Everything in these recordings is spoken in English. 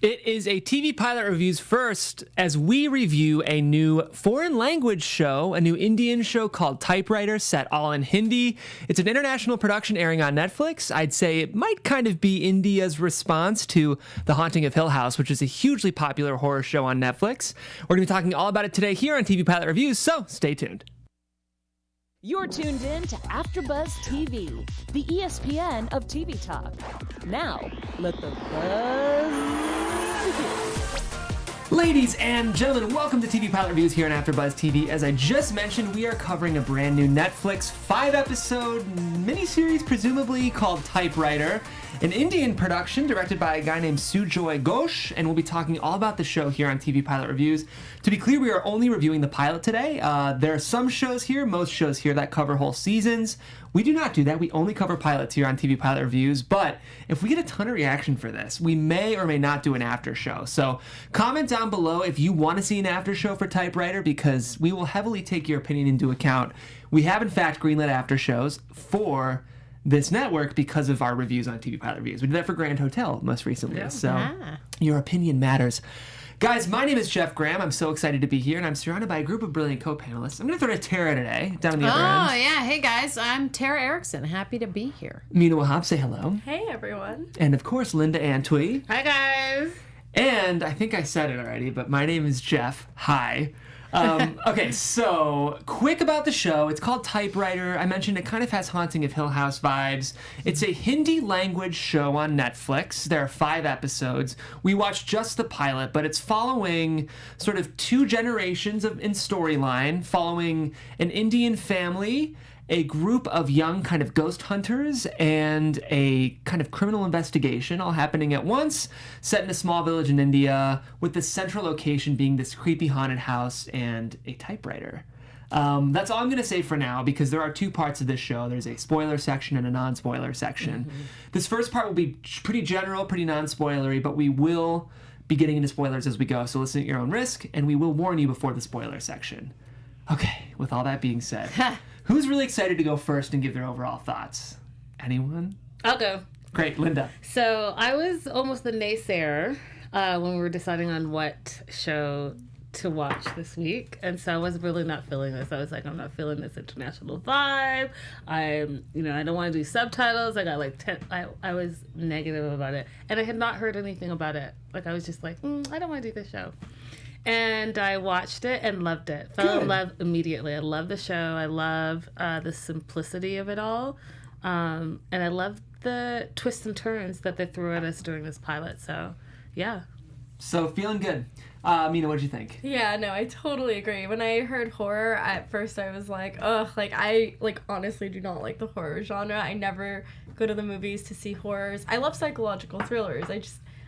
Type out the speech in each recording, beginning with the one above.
It is a TV pilot reviews first as we review a new foreign language show, a new Indian show called Typewriter, set all in Hindi. It's an international production airing on Netflix. I'd say it might kind of be India's response to The Haunting of Hill House, which is a hugely popular horror show on Netflix. We're going to be talking all about it today here on TV Pilot Reviews, so stay tuned. You're tuned in to AfterBuzz TV, the ESPN of TV talk. Now, let the buzz begin. Ladies and gentlemen, welcome to TV Pilot Reviews here on AfterBuzz TV. As I just mentioned, we are covering a brand new Netflix 5-episode miniseries, presumably called Typewriter, an Indian production directed by a guy named Sujoy Ghosh, and we'll be talking all about the show here on TV Pilot Reviews. To be clear, we are only reviewing the pilot today. There are some shows here, most shows here, that cover whole seasons. We do not do that. We only cover pilots here on TV Pilot Reviews, but if we get a ton of reaction for this, we may or may not do an after show. So comment down below if you want to see an after show for Typewriter, because we will heavily take your opinion into account. We have, in fact, greenlit after shows for this network because of our reviews on TV Pilot Reviews. We did that for Grand Hotel most recently, your opinion matters. Guys, my name is Jeff Graham. I'm so excited to be here, and I'm surrounded by a group of brilliant co-panelists. I'm going to throw to Tara today, down the other end. Oh, yeah. Hey, guys. I'm Tara Erickson. Happy to be here. Mina Wahab, say hello. Hey, everyone. And, of course, Linda Antwi. Hi, guys. And I think I said it already, but my name is Jeff. Hi. Okay, so quick about the show. It's called Typewriter. I mentioned it kind of has Haunting of Hill House vibes. It's a Hindi language show on Netflix. There are 5 episodes. We watched just the pilot, but it's following sort of 2 generations in storyline, following an Indian family, a group of young kind of ghost hunters, and a kind of criminal investigation all happening at once, set in a small village in India, with the central location being this creepy haunted house and a typewriter. That's all I'm going to say for now, because there are 2 parts of this show. There's a spoiler section and a non-spoiler section. Mm-hmm. This first part will be pretty general, pretty non-spoilery, but we will be getting into spoilers as we go, so listen at your own risk, and we will warn you before the spoiler section. Okay, with all that being said, who's really excited to go first and give their overall thoughts? Anyone? I'll go. Great, Linda. So I was almost the naysayer when we were deciding on what show to watch this week. And so I was really not feeling this. I was like, I'm not feeling this international vibe. I don't want to do subtitles. I got like 10, I was negative about it. And I had not heard anything about it. Like I was just like, I don't want to do this show. And I watched it and loved it. Fell in love immediately. I love the show. I love the simplicity of it all. And I love the twists and turns that they threw at us during this pilot. So, yeah. So, feeling good. Mina, what'd you think? Yeah, no, I totally agree. When I heard horror, at first I was like, ugh, I honestly do not like the horror genre. I never go to the movies to see horrors. I love psychological thrillers.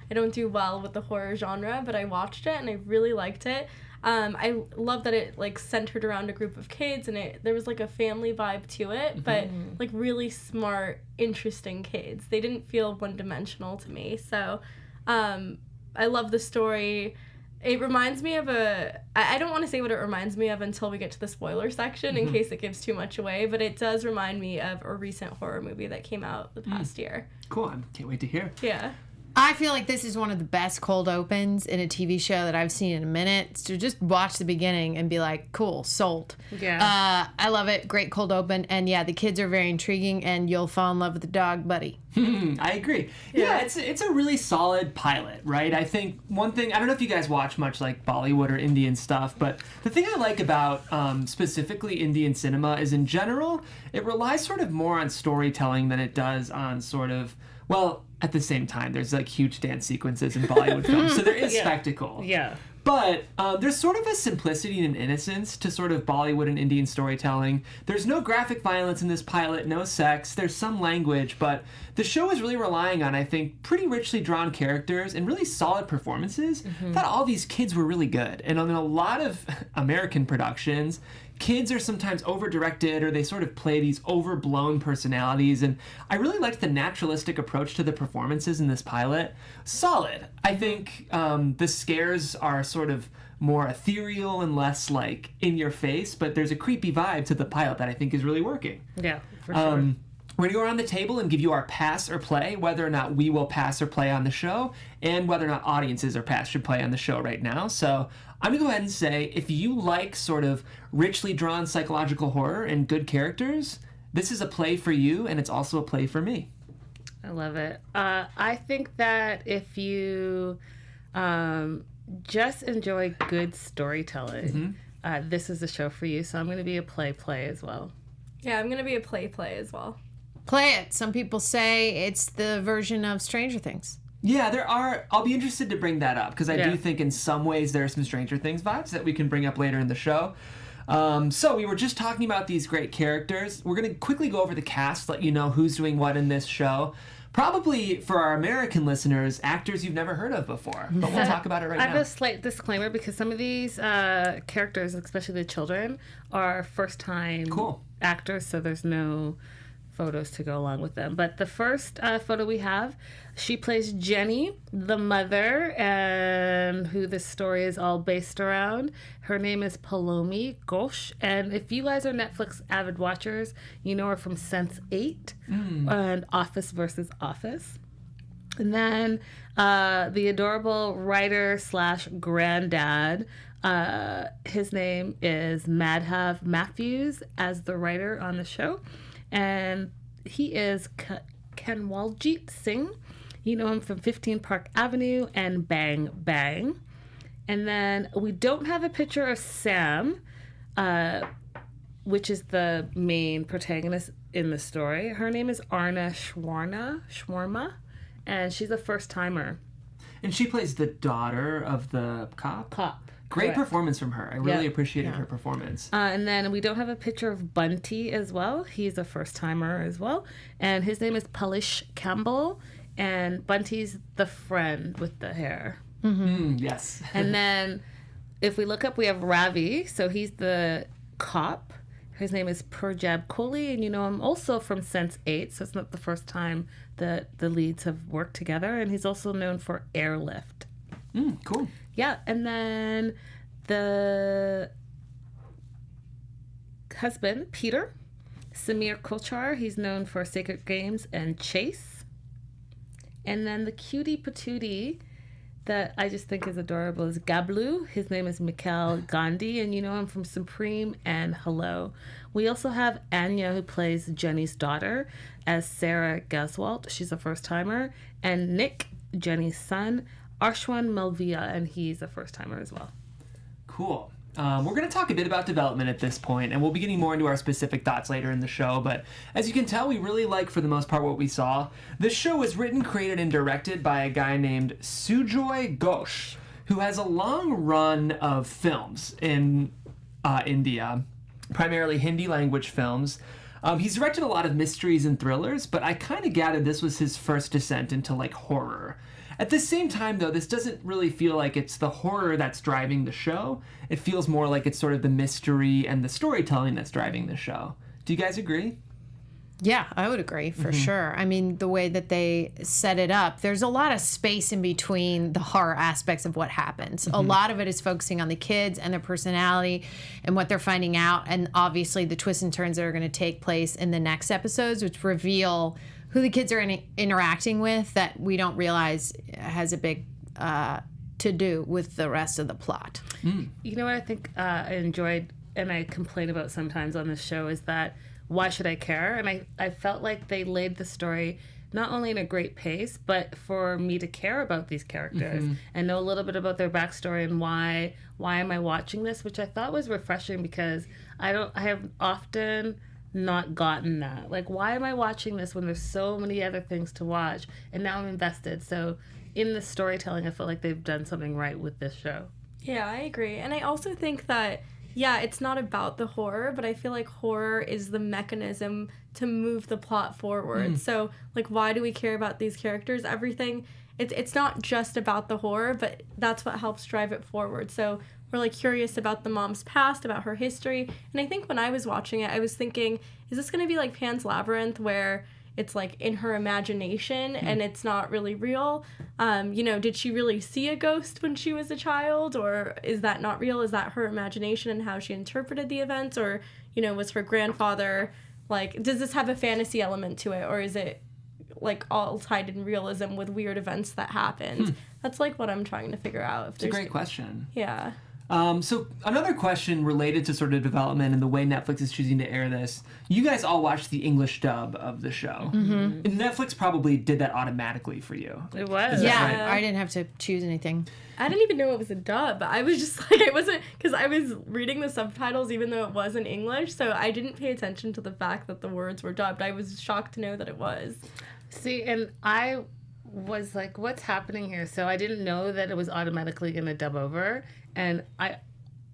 I don't do well with the horror genre, but I watched it and I really liked it. I love that it centered around a group of kids and there was a family vibe to it, but really smart, interesting kids. They didn't feel one-dimensional to me. So I love the story. It reminds me of I don't want to say what it reminds me of until we get to the spoiler section in case it gives too much away, but it does remind me of a recent horror movie that came out the past year. Cool. I can't wait to hear. Yeah. I feel like this is one of the best cold opens in a TV show that I've seen in a minute. So just watch the beginning and be like, cool, sold. Yeah. I love it. Great cold open. And yeah, the kids are very intriguing and you'll fall in love with the dog, Buddy. I agree. Yeah, it's a really solid pilot, right? I think one thing, I don't know if you guys watch much like Bollywood or Indian stuff, but the thing I like about specifically Indian cinema is in general, it relies sort of more on storytelling than it does on sort of, well, at the same time, there's huge dance sequences in Bollywood films, so there is spectacle. Yeah. But there's sort of a simplicity and an innocence to sort of Bollywood and Indian storytelling. There's no graphic violence in this pilot, no sex. There's some language, but the show is really relying on, I think, pretty richly drawn characters and really solid performances. I thought all these kids were really good. And on a lot of American productions, kids are sometimes over-directed or they sort of play these overblown personalities, and I really liked the naturalistic approach to the performances in this pilot. Solid. I think the scares are sort of more ethereal and less in your face, but there's a creepy vibe to the pilot that I think is really working. Yeah, for sure. We're going to go around the table and give you our pass or play, whether or not we will pass or play on the show, and whether or not audiences are pass or play on the show right now. So I'm going to go ahead and say, if you like sort of richly drawn psychological horror and good characters, this is a play for you, and it's also a play for me. I love it. I think that if you just enjoy good storytelling, this is a show for you. So I'm going to be a play as well. Yeah, I'm going to be a play as well. Play it. Some people say it's the version of Stranger Things. Yeah, there are. I'll be interested to bring that up because I do think in some ways there are some Stranger Things vibes that we can bring up later in the show. So we were just talking about these great characters. We're going to quickly go over the cast, let you know who's doing what in this show. Probably for our American listeners, actors you've never heard of before, but we'll talk about it right now. I have a slight disclaimer because some of these characters, especially the children, are first-time actors, so there's no photos to go along with them. But the first photo we have, she plays Jenny, the mother, and who this story is all based around. Her name is Palomi Ghosh, and if you guys are Netflix avid watchers, you know her from Sense8 and Office versus Office. And then the adorable writer / granddad, his name is Madhav Matthews as the writer on the show. And he is Kanwaljit Singh. You know him from 15 Park Avenue and Bang Bang. And then we don't have a picture of Sam, which is the main protagonist in the story. Her name is Arna Shawarma, and she's a first-timer. And she plays the daughter of the cop? Great Correct. Performance from her. I really appreciated her performance. And then we don't have a picture of Bunty as well. He's a first-timer as well. And his name is Palish Campbell. And Bunty's the friend with the hair. Yes. And then if we look up, we have Ravi. So he's the cop. His name is Purjab Kohli. And you know him also from Sense8. So it's not the first time that the leads have worked together. And he's also known for Airlift. Cool. Yeah, and then the husband, Peter, Sameera Kochar, he's known for Sacred Games and Chase. And then the cutie patootie that I just think is adorable is Gablu. His name is Mikhail Gandhi, and you know him from Supreme and Hello. We also have Anya, who plays Jenny's daughter, as Sarah Gaswalt. She's a first-timer. And Nick, Jenny's son, Arshwan Malvia, and he's a first-timer as well. Cool. We're going to talk a bit about development at this point, and we'll be getting more into our specific thoughts later in the show, but as you can tell, we really like, for the most part, what we saw. This show was written, created, and directed by a guy named Sujoy Ghosh, who has a long run of films in India, primarily Hindi language films. He's directed a lot of mysteries and thrillers, but I kind of gathered this was his first descent into, like, horror. At the same time, though, this doesn't really feel like it's the horror that's driving the show. It feels more like it's sort of the mystery and the storytelling that's driving the show. Do you guys agree? Yeah, I would agree for sure. I mean, the way that they set it up, there's a lot of space in between the horror aspects of what happens. A lot of it is focusing on the kids and their personality and what they're finding out, and obviously the twists and turns that are going to take place in the next episodes, which reveal who the kids are interacting with that we don't realize has a big to do with the rest of the plot. You know what I think I enjoyed and I complain about sometimes on this show is that why should I care? And I felt like they laid the story not only in a great pace, but for me to care about these characters and know a little bit about their backstory and why am I watching this, which I thought was refreshing because I have often not gotten that. Like, why am I watching this when there's so many other things to watch? And now I'm invested. So in the storytelling, I feel like they've done something right with this show. Yeah, I agree. And I also think that, yeah, it's not about the horror, but I feel like horror is the mechanism to move the plot forward. So, like, why do we care about these characters? Everything, it's not just about the horror, but that's what helps drive it forward. So we're, like, curious about the mom's past, about her history. And I think when I was watching it, I was thinking, is this going to be like Pan's Labyrinth where it's, like, in her imagination and it's not really real? You know, did she really see a ghost when she was a child? Or is that not real? Is that her imagination and how she interpreted the events? Or, you know, was her grandfather like, does this have a fantasy element to it, or is it like all tied in realism with weird events that happened? That's like what I'm trying to figure out. It's a great question. Yeah. So another question related to sort of development and the way Netflix is choosing to air this. You guys all watched the English dub of the show. And Netflix probably did that automatically for you. It was. Yeah, I didn't have to choose anything. I didn't even know it was a dub. I was just like, I wasn't, because I was reading the subtitles even though it was in English, so I didn't pay attention to the fact that the words were dubbed. I was shocked to know that it was. See, and I was like, what's happening here? So I didn't know that it was automatically going to dub over. And I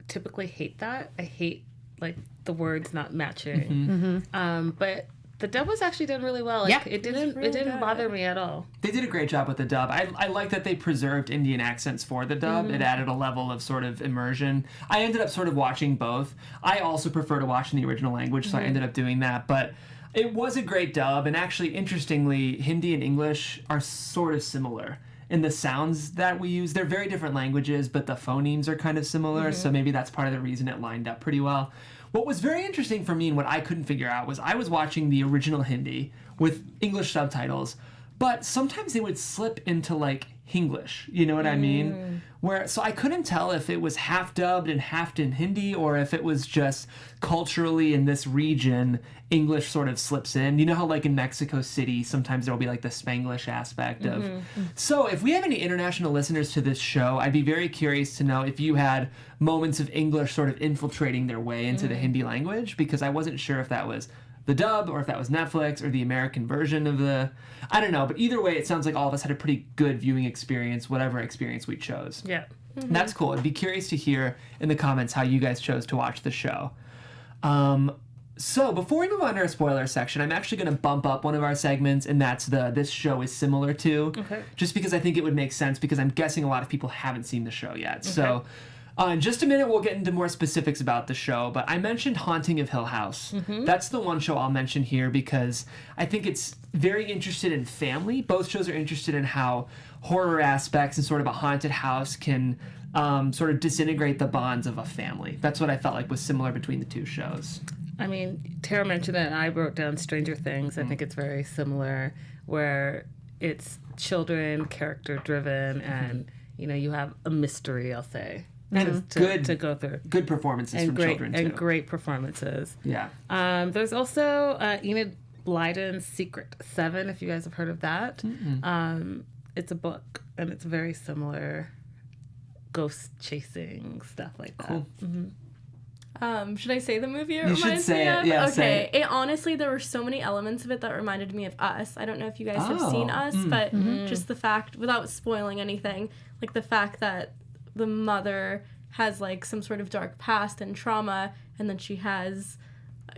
typically hate that. I hate, like, the words not matching. But the dub was actually done really well. Like, it didn't bother me at all. They did a great job with the dub. I like that they preserved Indian accents for the dub. It added a level of sort of immersion. I ended up sort of watching both. I also prefer to watch in the original language, so I ended up doing that. But it was a great dub, and actually, interestingly, Hindi and English are sort of similar in the sounds that we use. They're very different languages, but the phonemes are kind of similar, so maybe that's part of the reason it lined up pretty well. What was very interesting for me and what I couldn't figure out was I was watching the original Hindi with English subtitles, but sometimes they would slip into, like, Hinglish, you know what I mean? So I couldn't tell if it was half dubbed and half in Hindi, or if it was just culturally in this region, English sort of slips in. You know how, like, in Mexico City, sometimes there'll be, like, the Spanglish aspect of... So if we have any international listeners to this show, I'd be very curious to know if you had moments of English sort of infiltrating their way into the Hindi language, because I wasn't sure if that was the dub or if that was Netflix or the American version of the... I don't know, but either way, it sounds like all of us had a pretty good viewing experience, whatever experience we chose. Yeah. That's cool. I'd be curious to hear in the comments how you guys chose to watch the show. So before we move on to our spoiler section, I'm actually going to bump up one of our segments, and that's the This Show is Similar To. Okay. Just because I think it would make sense, because I'm guessing a lot of people haven't seen the show yet. So in just a minute, we'll get into more specifics about the show, but I mentioned Haunting of Hill House. That's the one show I'll mention here because I think it's very interested in family. Both shows are interested in how horror aspects and sort of a haunted house can sort of disintegrate the bonds of a family. That's what I felt like was similar between the two shows. I mean, Tara mentioned it, and I wrote down Stranger Things. I think it's very similar, where it's children, character-driven, and, you know, you have a mystery, I'll say. And to go through. Good performances from children, too. And great performances. Yeah. There's also Enid Blyton's Secret 7, if you guys have heard of that. It's a book, and it's very similar ghost-chasing stuff like that. Cool. Should I say the movie it You should reminds say me it. of? Yeah, okay. say it. Honestly, there were so many elements of it that reminded me of Us. I don't know if you guys have seen Us, but just the fact, without spoiling anything, like the fact that the mother has like some sort of dark past and trauma, and then she has...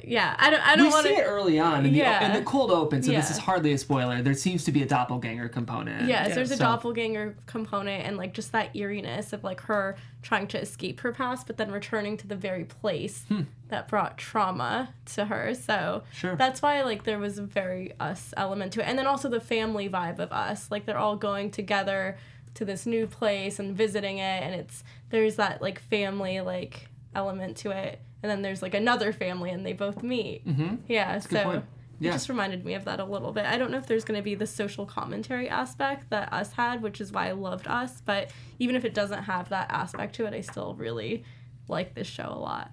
Yeah, I don't want to... We see it early on in the cold open, so this is hardly a spoiler. There seems to be a doppelganger component. Yes, there's a doppelganger component, and like just that eeriness of like her trying to escape her past, but then returning to the very place that brought trauma to her. So that's why like there was a very Us element to it, and then also the family vibe of Us. Like they're all going together to this new place and visiting it, and there's that like family like element to it. And then there's like another family and they both meet. Yeah, so it just reminded me of that a little bit. I don't know if there's going to be the social commentary aspect that Us had, which is why I loved Us. But even if it doesn't have that aspect to it, I still really like this show a lot.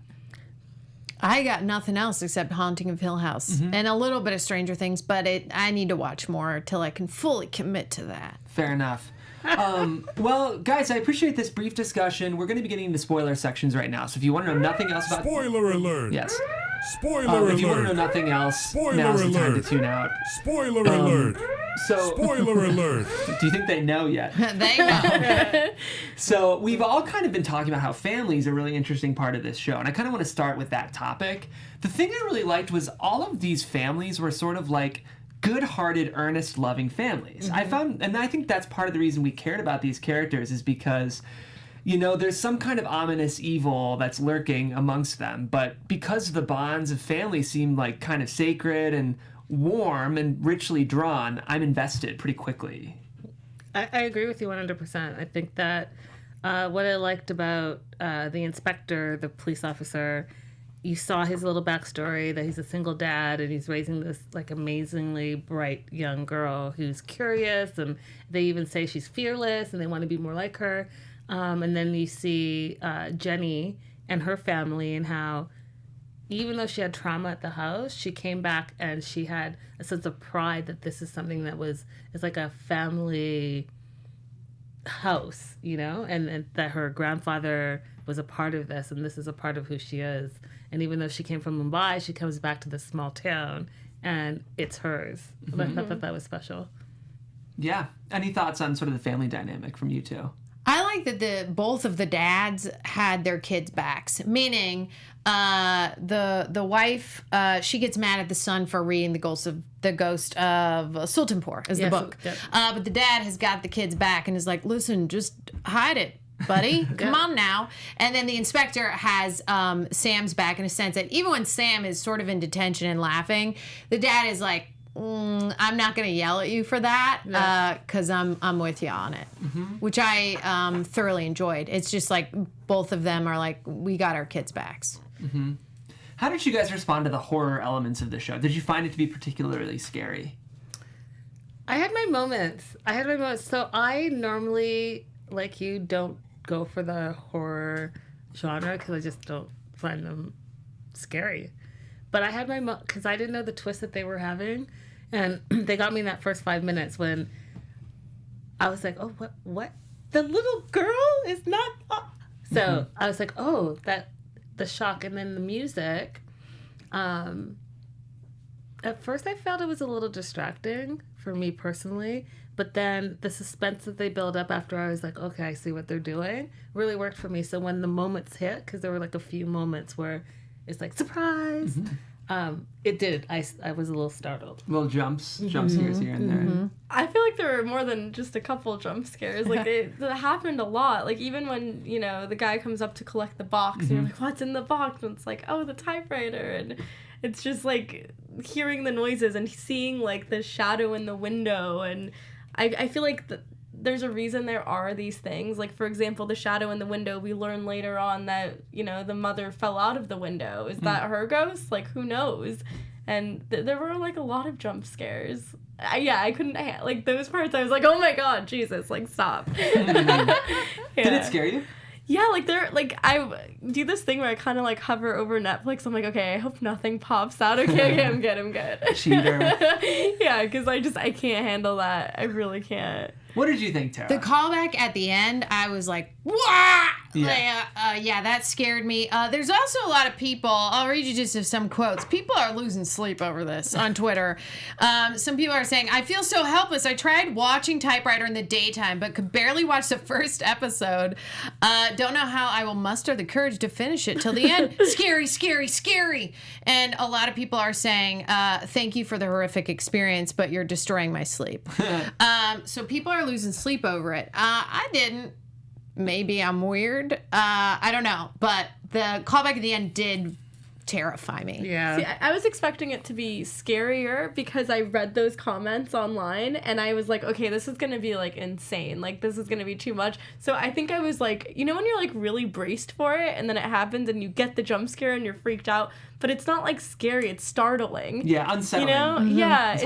I got nothing else except Haunting of Hill House and a little bit of Stranger Things, but I need to watch more till I can fully commit to that. Fair enough. Well, guys, I appreciate this brief discussion. We're going to be getting into spoiler sections right now, so if you want to know nothing else about... Spoiler alert! Yes. Spoiler alert! If you want to know nothing else, Spoiler now's the time alert. to tune out. Spoiler alert! So, Spoiler alert! do you think they know yet? They know. So we've all kind of been talking about how family is a really interesting part of this show, and I kind of want to start with that topic. The thing I really liked was all of these families were sort of like good-hearted, earnest, loving families. I found, and I think that's part of the reason we cared about these characters is because, you know, there's some kind of ominous evil that's lurking amongst them, but because the bonds of family seem like kind of sacred and warm and richly drawn, I'm invested pretty quickly. I agree with you 100%. I think that what I liked about the inspector, the police officer, you saw his little backstory that he's a single dad and he's raising this like amazingly bright young girl who's curious, and they even say she's fearless and they want to be more like her. And then you see Jenny and her family, and how even though she had trauma at the house, she came back and she had a sense of pride that this is something that it's like a family house, you know, and that her grandfather was a part of this, and this is a part of who she is. And even though she came from Mumbai, she comes back to this small town and it's hers. Mm-hmm. I thought that was special. Yeah. Any thoughts on sort of the family dynamic from you two? I like that both of the dads had their kids' backs, meaning the wife, she gets mad at the son for reading the Ghost of Sultanpore is the book. Yep. But the dad has got the kids' back and is like, listen, just hide it, buddy. Come on now. And then the inspector has Sam's back in a sense that even when Sam is sort of in detention and laughing, the dad is like, I'm not going to yell at you for that because I'm with you on it, which I thoroughly enjoyed. It's just like both of them are like, we got our kids' backs. Mm-hmm. How did you guys respond to the horror elements of the show? Did you find it to be particularly scary? I had my moments. So I normally, like you, don't go for the horror genre because I just don't find them scary. But I had my because I didn't know the twist that they were having, and they got me in that first 5 minutes when I was like, "Oh, what? The little girl is not." So I was like, "Oh, the shock," and then the music. At first, I felt it was a little distracting for me personally, but then the suspense that they build up after, I was like, "Okay, I see what they're doing." Really worked for me. So when the moments hit, because there were like a few moments where it's like, surprise. It did. I was a little startled. Little jump scares here and there. I feel like there were more than just a couple jump scares. Like it happened a lot. Like even when, you know, the guy comes up to collect the box and you're like, what's in the box? And it's like, oh, the typewriter. And it's just like hearing the noises and seeing like the shadow in the window. And I feel like there's a reason there are these things. Like, for example, the shadow in the window, we learn later on that, you know, the mother fell out of the window. Is that her ghost? Like, who knows? And there were, like, a lot of jump scares. I couldn't, like, those parts, I was like, oh my God, Jesus, like, stop. Did it scare you? Yeah, like, I do this thing where I kind of, like, hover over Netflix. I'm like, okay, I hope nothing pops out. Okay, I'm good. Cheater. Yeah, because I can't handle that. I really can't. What did you think, Tara? The callback at the end, I was like, "Wah!" Yeah, that scared me. There's also a lot of people, I'll read you just some quotes. People are losing sleep over this on Twitter. Some people are saying, I feel so helpless. I tried watching Typewriter in the daytime, but could barely watch the first episode. Don't know how I will muster the courage to finish it till the end. Scary, scary, scary. And a lot of people are saying, thank you for the horrific experience, but you're destroying my sleep. So people are losing sleep over it. I didn't. Maybe I'm weird. I don't know. But the callback at the end did terrify me. Yeah. See, I was expecting it to be scarier because I read those comments online and I was like, okay, this is going to be like insane. Like this is going to be too much. So I think I was like, you know when you're like really braced for it and then it happens and you get the jump scare and you're freaked out, but it's not like scary, it's startling. Yeah, unsettling. You know? Yeah, It's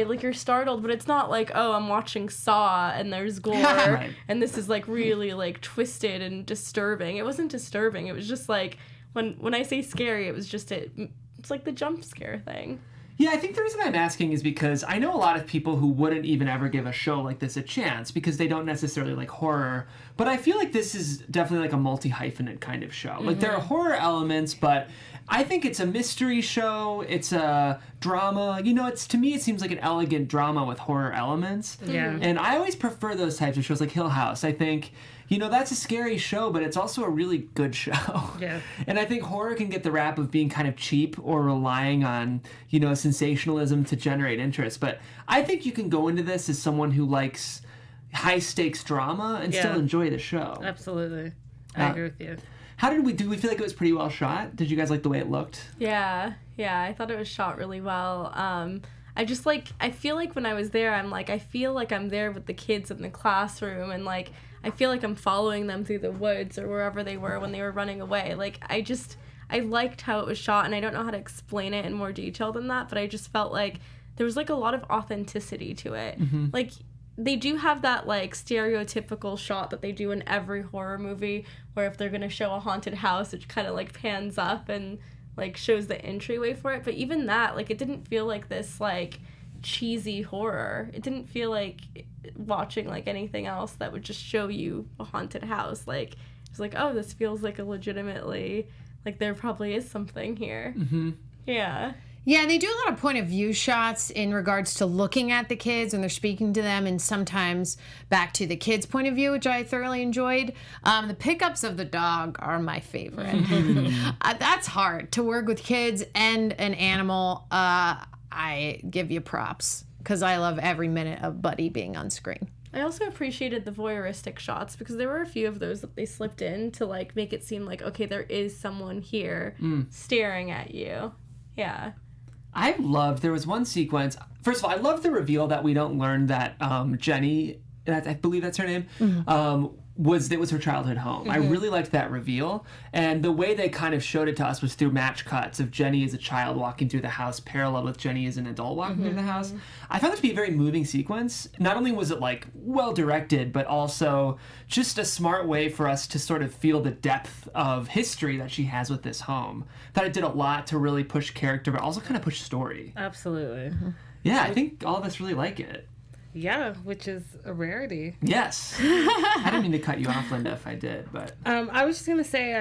like you're startled, but it's not like, oh, I'm watching Saw and there's gore Right. and this is like really like twisted and disturbing. It wasn't disturbing. It was just like when I say scary, it was just it's like the jump scare thing. Yeah, I think the reason I'm asking is because I know a lot of people who wouldn't even ever give a show like this a chance because they don't necessarily like horror. But I feel like this is definitely like a multi-hyphenate kind of show. Like there are horror elements, but I think it's a mystery show. It's a drama. You know, to me it seems like an elegant drama with horror elements. Yeah. And I always prefer those types of shows like Hill House. I think, you know, that's a scary show, but it's also a really good show. Yeah. And I think horror can get the rap of being kind of cheap or relying on, you know, sensationalism to generate interest. But I think you can go into this as someone who likes high-stakes drama and still enjoy the show. Absolutely. I agree with you. Did we feel like it was pretty well shot? Did you guys like the way it looked? Yeah, I thought it was shot really well. I just I feel like when I was there, I feel like I'm there with the kids in the classroom and I feel like I'm following them through the woods or wherever they were when they were running away. I liked how it was shot, and I don't know how to explain it in more detail than that, but I just felt like there was, like, a lot of authenticity to it. Like, they do have that, like, stereotypical shot that they do in every horror movie, where if they're gonna show a haunted house, it kind of, like, pans up and, like, shows the entryway for it. But even that, like, it didn't feel like this, like, cheesy horror. It didn't feel like watching, like, anything else that would just show you a haunted house. Like, it's like, oh, this feels like a legitimately, like, there probably is something here. Yeah. Yeah, and they do a lot of point of view shots in regards to looking at the kids when they're speaking to them, and sometimes back to the kids' point of view, which I thoroughly enjoyed. The pickups of the dog are my favorite. That's hard to work with kids and an animal. I give you props because I love every minute of Buddy being on screen. I also appreciated the voyeuristic shots because there were a few of those that they slipped in to, like, make it seem like, okay, there is someone here staring at you. Yeah. There was one sequence. First of all, I love the reveal that we don't learn that Jenny, I believe that's her name, was her childhood home. I really liked that reveal. And the way they kind of showed it to us was through match cuts of Jenny as a child walking through the house parallel with Jenny as an adult walking through the house. I found it to be a very moving sequence. Not only was it, like, well directed, but also just a smart way for us to sort of feel the depth of history that she has with this home. Thought it did a lot to really push character, but also kind of push story. Absolutely. Yeah, I think all of us really like it. Yeah, which is a rarity. Yes. I didn't mean to cut you off, Linda, if I did, but... I was just going to say,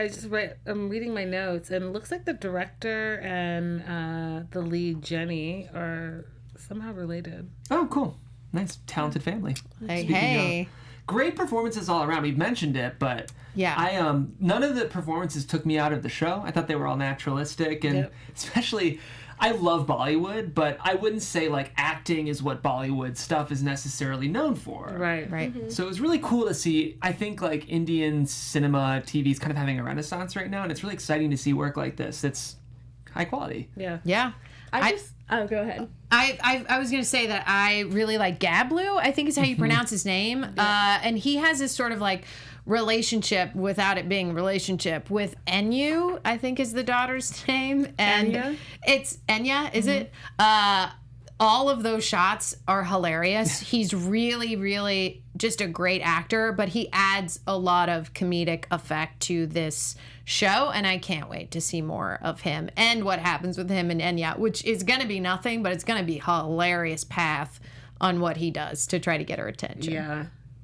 I'm reading my notes, and it looks like the director and the lead, Jenny, are somehow related. Oh, cool. Nice, talented family. Hey. Great performances all around. We've mentioned it, but Yeah. none of the performances took me out of the show. I thought they were all naturalistic, and especially... I love Bollywood, but I wouldn't say, like, acting is what Bollywood stuff is necessarily known for. Right. So it was really cool to see. I think, like, Indian cinema TV is kind of having a renaissance right now, and it's really exciting to see work like this. It's high quality. Yeah. Yeah. Oh, go ahead. I was going to say that I really like Gablu, I think is how you pronounce his name. And he has this sort of, like, relationship without it being a relationship with Enyu, I think is the daughter's name. And Enya? It's Enya, is it? All of those shots are hilarious. He's really, really just a great actor, but he adds a lot of comedic effect to this show, and I can't wait to see more of him and what happens with him and Enya, which is going to be nothing, but it's going to be a hilarious path on what he does to try to get her attention.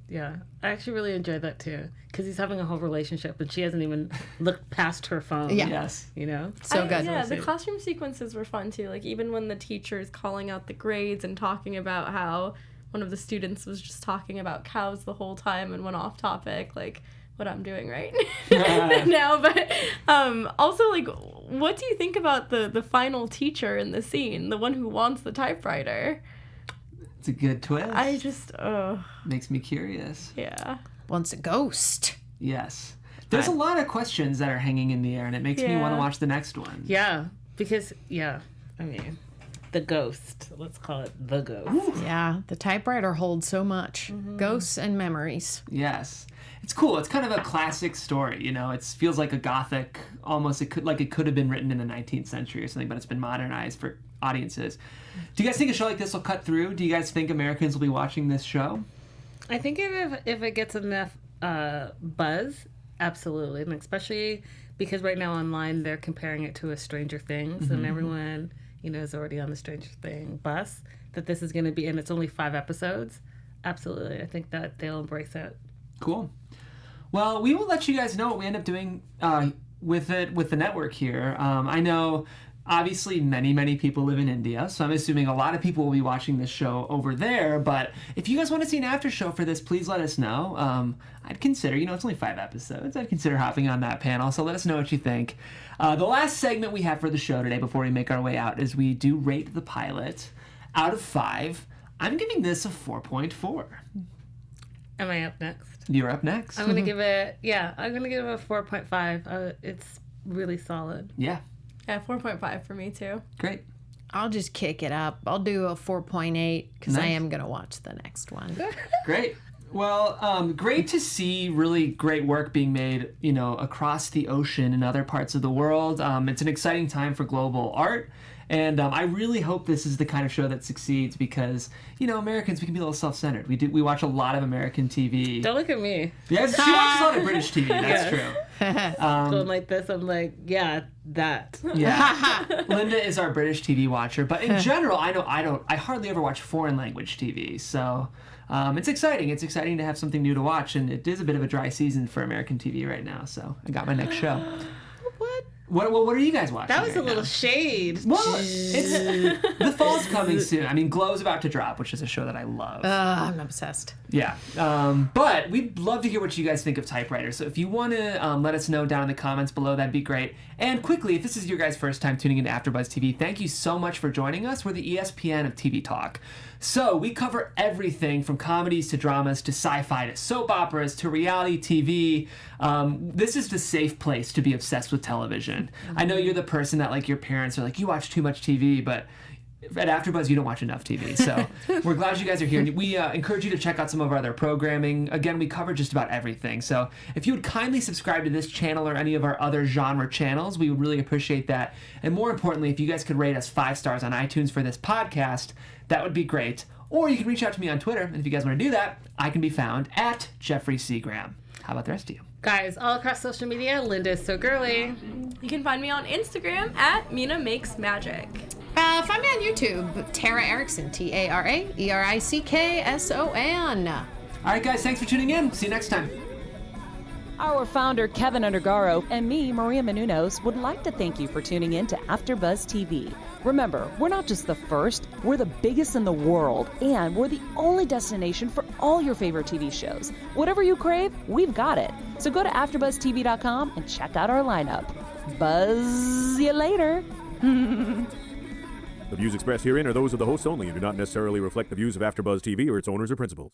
Yeah. I actually really enjoyed that too, because he's having a whole relationship and she hasn't even looked past her phone. Yeah. Yes. You know? So good. Yeah, the classroom sequences were fun too. Like, even when the teacher is calling out the grades and talking about how one of the students was just talking about cows the whole time and went off topic, like what I'm doing right now. But also, like, what do you think about the final teacher in the scene, the one who wants the typewriter? It's a good twist. I just, Makes me curious. yeah. Once a ghost. Yes. There's a lot of questions that are hanging in the air, and it makes me want to watch the next one. Yeah, because, I mean, the ghost. Let's call it the ghost. Ooh. Yeah, the typewriter holds so much. Ghosts and memories. Yes. It's cool. It's kind of a classic story, you know. It feels like a gothic, almost it could have been written in the 19th century or something, but it's been modernized for audiences. Do you guys think a show like this will cut through? Do you guys think Americans will be watching this show? I think if it gets enough buzz, absolutely. And especially because right now online they're comparing it to a Stranger Things, and everyone, is already on the Stranger Thing bus, that this is going to be, and it's only 5 episodes. Absolutely. I think that they'll embrace it. Cool. Well, we will let you guys know what we end up doing with the network here. I know obviously many people live in India, so I'm assuming a lot of people will be watching this show over there, but if you guys want to see an after show for this, please let us know. I'd consider, it's only 5 episodes, I'd consider hopping on that panel, so let us know what you think. The last segment we have for the show today before we make our way out is we do rate the pilot. Out of 5, I'm giving this a 4.4. Am I up next? You're up next. I'm going to give it, I'm going to give it a 4.5. It's really solid. Yeah. Yeah, 4.5 for me too. Great. I'll just kick it up. I'll do a 4.8 because I Nice. am going to watch the next one. Great. Well, great to see really great work being made, across the ocean in other parts of the world. It's an exciting time for global art. And I really hope this is the kind of show that succeeds because, Americans, we can be a little self-centered. We watch a lot of American TV. Don't look at me. Yes, she watches a lot of British TV. That's true. Going like this, I'm like, yeah, that. Yeah. Linda is our British TV watcher, but in general, I hardly ever watch foreign language TV. So it's exciting. It's exciting to have something new to watch, and it is a bit of a dry season for American TV right now. So I got my next show. What are you guys watching? That was right a little now? shade. Well, the fall's coming soon. I mean, Glow's about to drop, which is a show that I love. I'm obsessed. Yeah. But we'd love to hear what you guys think of Typewriter. So if you want to let us know down in the comments below, that'd be great. And quickly, if this is your guys' first time tuning into AfterBuzz TV, thank you so much for joining us. We're the ESPN of TV talk. So we cover everything from comedies to dramas to sci-fi to soap operas to reality TV. This is the safe place to be obsessed with television. I know you're the person that like your parents are like, you watch too much TV, but at AfterBuzz, you don't watch enough TV. So we're glad you guys are here. We encourage you to check out some of our other programming. Again, we cover just about everything. So if you would kindly subscribe to this channel or any of our other genre channels, we would really appreciate that. And more importantly, if you guys could rate us 5 stars on iTunes for this podcast, that would be great. Or you can reach out to me on Twitter. And if you guys want to do that, I can be found at Jeffrey C. Graham. How about the rest of you? Guys, all across social media, Linda is so girly. You can find me on Instagram at Mina Makes Magic. Find me on YouTube, Tara Erickson, TaraErickson. All right, guys, thanks for tuning in. See you next time. Our founder, Keven Undergaro, and me, Maria Menounos, would like to thank you for tuning in to AfterBuzz TV. Remember, we're not just the first, we're the biggest in the world, and we're the only destination for all your favorite TV shows. Whatever you crave, we've got it. So go to AfterBuzzTV.com and check out our lineup. Buzz you later. The views expressed herein are those of the hosts only and do not necessarily reflect the views of AfterBuzz TV or its owners or principals.